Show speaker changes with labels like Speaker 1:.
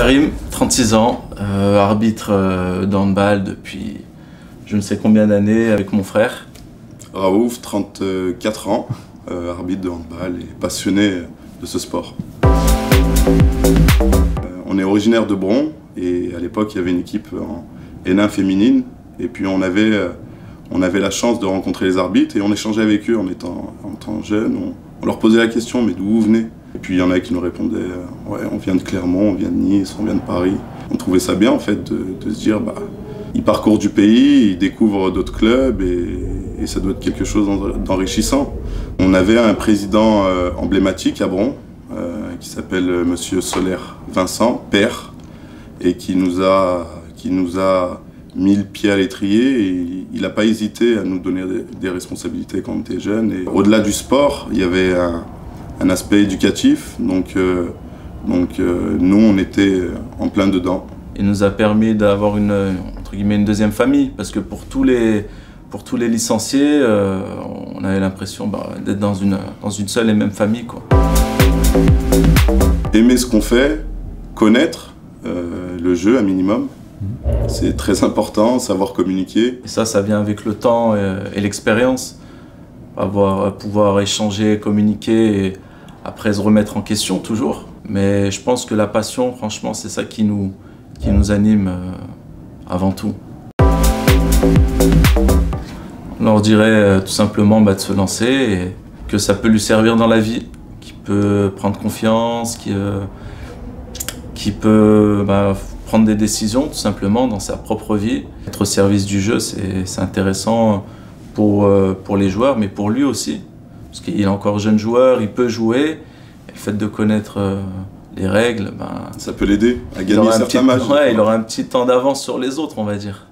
Speaker 1: Karim, 36 ans, arbitre de handball depuis je ne sais combien d'années avec mon frère.
Speaker 2: Raouf, 34 ans, arbitre de handball et passionné de ce sport. On est originaire de Bron et à l'époque il y avait une équipe en N1 féminine et puis on avait la chance de rencontrer les arbitres et on échangeait avec eux en étant jeunes. On leur posait la question, mais d'où vous venez? Et puis il y en a qui nous répondaient ouais, on vient de Clermont, on vient de Nice, on vient de Paris. On trouvait ça bien en fait de se dire ils parcourent du pays, ils découvrent d'autres clubs et ça doit être quelque chose d'enrichissant. On avait un président emblématique à Bron qui s'appelle Monsieur Solaire Vincent, père, et qui nous a mis le pied à l'étrier et il n'a pas hésité à nous donner des responsabilités quand on était jeunes. Au-delà du sport, il y avait un aspect éducatif, donc nous on était en plein dedans.
Speaker 1: Il nous a permis d'avoir entre guillemets une deuxième famille, parce que pour tous les licenciés, on avait l'impression d'être dans une seule et même famille, quoi.
Speaker 2: Aimer ce qu'on fait, connaître le jeu un minimum, c'est très important, savoir communiquer.
Speaker 1: Et ça vient avec le temps et l'expérience. Pouvoir échanger, communiquer et après se remettre en question toujours. Mais je pense que la passion, franchement, c'est ça qui nous anime avant tout. On leur dirait tout simplement de se lancer et que ça peut lui servir dans la vie, qu'il peut prendre confiance, qu'il peut prendre des décisions tout simplement dans sa propre vie. Être au service du jeu, c'est intéressant pour les joueurs, mais pour lui aussi. Parce qu'il est encore jeune joueur, il peut jouer. Et le fait de connaître les règles,
Speaker 2: ça peut l'aider à gagner certains matchs.
Speaker 1: Ouais, il aura un petit temps d'avance sur les autres, on va dire.